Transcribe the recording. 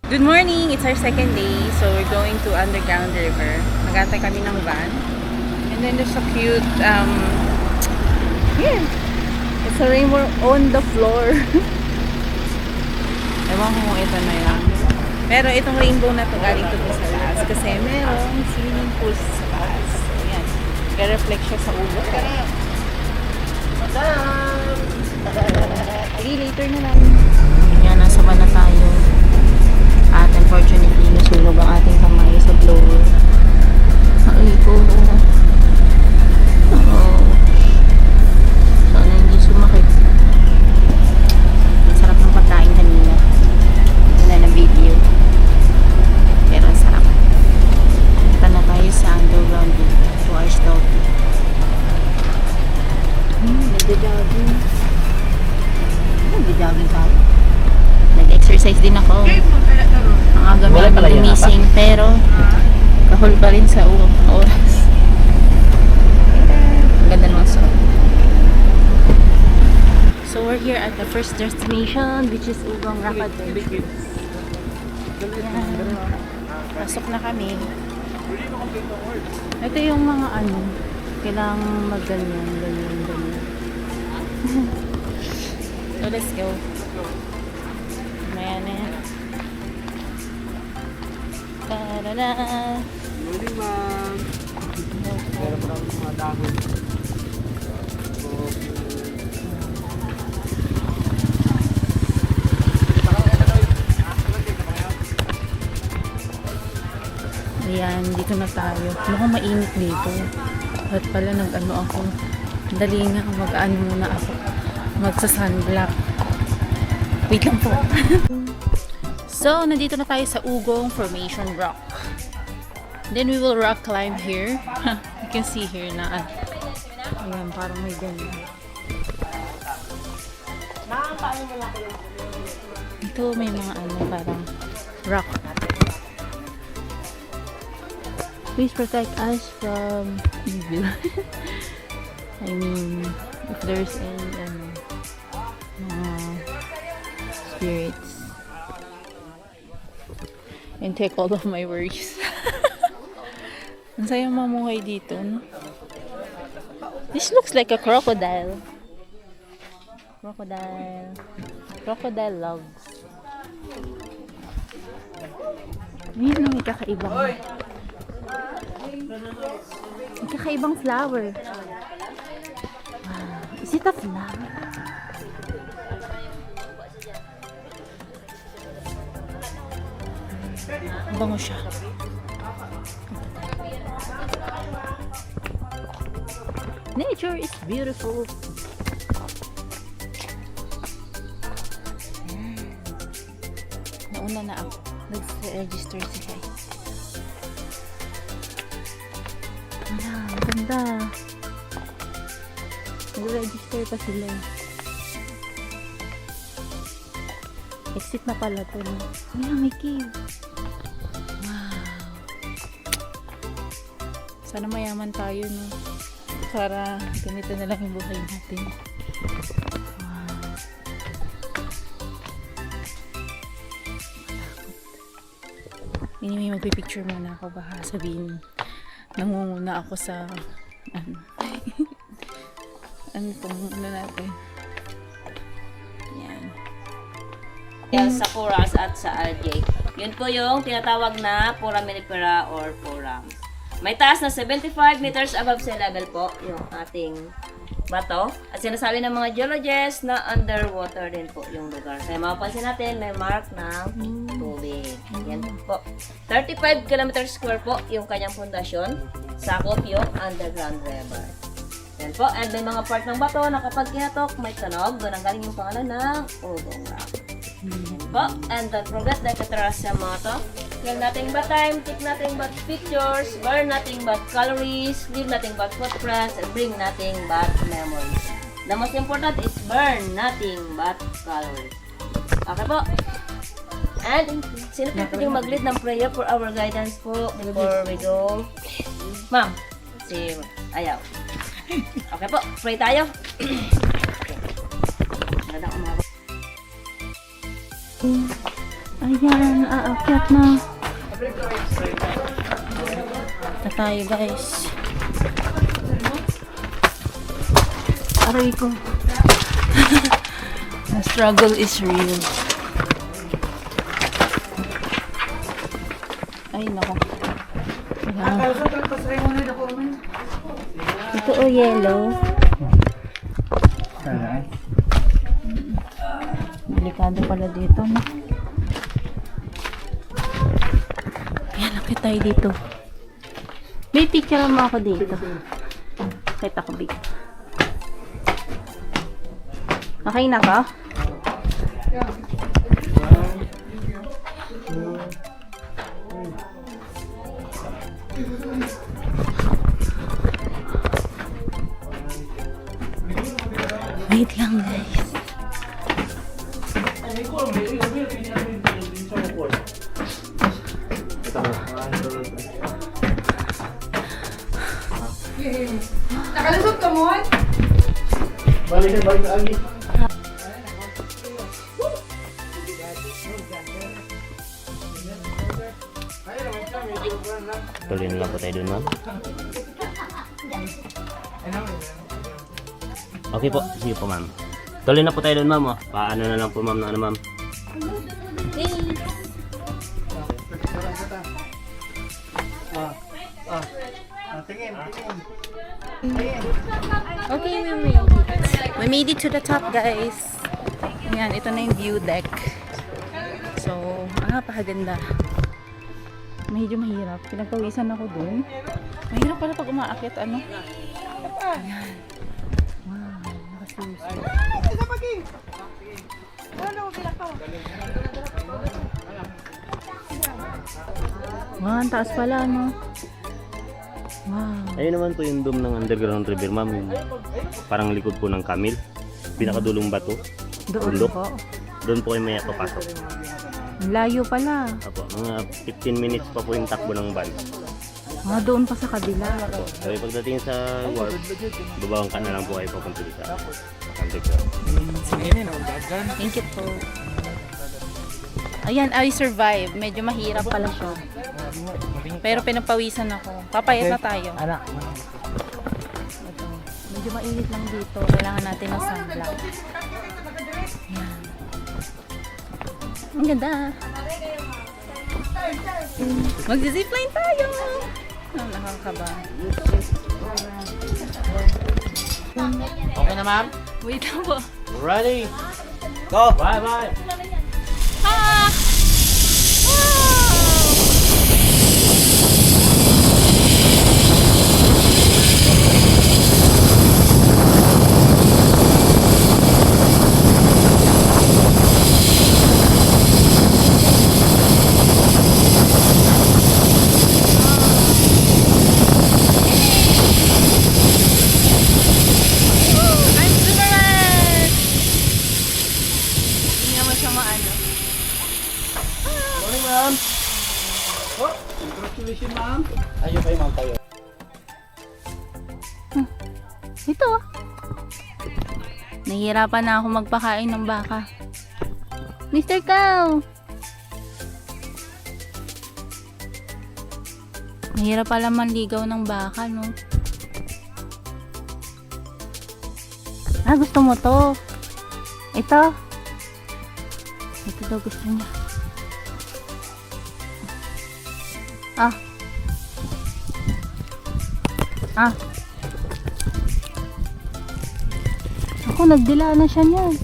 Good morning! It's our second day. So we're going to Underground River. Nagantay kami ng van. And then there's a cute, yeah. It's a rainbow on the floor. Ewan ko kung ito na yan. Pero itong rainbow na to galing to sa taas. Kasi merong swimming pool sa taas. So yan. Nag-reflect siya sa ulo. Okay, later na lang. Yan, nasa ba na tayo? At unfortunately, nasunog ang ating kamay sa blower. Ay ko. Sana hindi sumakit. Ang sarap ng pagkain kanina. Wala na video. Pero ang sarap. Punta na tayo sa underground dito. 2 hours daw. Nag-jogging. Nag-jogging tayo. Nag-exercise din ako. Ang aga namin gumising, pero kahul pa rin sa oras. Ang ganda ng suot. So we're here at the first destination, which is Ugong Rakadel. Pasok na kami. Ito yung mga kailangang magganyan, ganyan. So let's go. Ayan na yan. Ta-da-da! Morning, ma'am. Meron pa kami mga dahon. Ayan, dito na tayo. Mukhang mainit dito. At pala ako. Dali nga mag-ano muna ako. Magsa-sunblock. Wait lang po. So, nandito na tayo sa Ugong Formation Rock. Then we will rock climb here. You can see here na ayan, parang may ganyan. Ito may mga parang rock. Please protect us from evil. I mean, if there's any spirits, and take all of my worries. Ang sayang mamuhay dito, no? This looks like a crocodile. Crocodile logs. Yun ang kakaibang flower. Wow. Is it a flower? Bango siya. Nature is beautiful. Nauna na ako. Nag-register si guys. Ang ganda. Nag-register pa sila. Exit na pala to. Ayan, may cave. Sana mayaman tayo, no? Para ganito na lang yung buhay natin. Wow. Anyway, magpipicture muna ako. Baka sabihin, nangunguna ako sa natin. Yan. Yan sa Coras at sa RJ. Yun po yung tinatawag na foraminifera or forams. May taas na 75 meters above sea level po yung ating bato. At sinasabi ng mga geologists na underwater din po yung lugar. Kaya mapapansin natin, may mark ng tubig. Yan po. 35 kilometers square po yung kanyang pundasyon. Sakop yung underground river. Yan po. And may mga part ng bato na kapag kinatok, may tunog. Doon ang galing yung pangalan ng Ugong Rock. Yan po. And don't forget that katras sa motto. Kill nothing but time, take nothing but pictures, burn nothing but calories, leave nothing but footprints, and bring nothing but memories. The most important is burn nothing but calories. Okay po? And, sino po yung mag-lead ng prayer for our guidance po before we go? Ma'am, si Ayaw. Okay po, pray tayo. Okay. Magandang umaga. Ayan, aakyat na. Na tayo guys. Aray ko. The struggle is real. Ay, nako. Ayan. Ito o yellow. Delikado pala dito, no? Ayan, nakita tayo dito. May picture mo ako dito. Kita ko big. Okay na ba? Wait lang guys. Nakalusot ka mo? Balik na agi. Tuloy na lang po tayo dun, ma'am. Okay po, sige po, ma'am. Tuloy na po tayo dun, ma'am. Oh. Paano na lang po, ma'am, na ano, ma'am. Tingin. Okay, we made it. We made it to the top, guys. Ayan, ito na yung view deck. So, napakaganda. Medyo mahirap. Pinagpawisan ako dun. Mahirap pala pag umaakyat, ano? Ayan. Wow, nakasuso. Wow, ang taas pala, no? Wow. Ayun naman po yung dome ng underground river, ma'am. Yung parang likod po ng Camille. Pinakadulong bato. Doon Bundok. po. Doon po kayo may papasok. Ang layo pala. Apo, mga 15 minutes pa po yung takbo ng van. Doon pa sa kabila. So, pagdating sa warp, babawang ka na lang po kayo papunta sa underground. Thank you po. Ayan, I survive. Medyo mahirap pala siya. Pero pinagpawisan ako. Papayat na tayo. Anak. Ito. Medyo mainit lang dito. Kailangan natin ng sunblock. Ayan. Ang ganda. Mag-zipline tayo. Nakakaba. Okay na, ma'am? Wait lang po. Ready? Go! Bye! Ah! Wow! I'm Superman! Hindi naman siya maano. Morning, ma'am! Oh, congratulations, ma'am! Ayun kayo, ma'am, tayo. Ito. Nahihirapan na ako magpakain ng baka. Mr. Cow! Mahirap pala manligaw ng baka, no? Gusto mo to? Ito? Ito daw gusto niya. Ako, nagdila na siya niyan.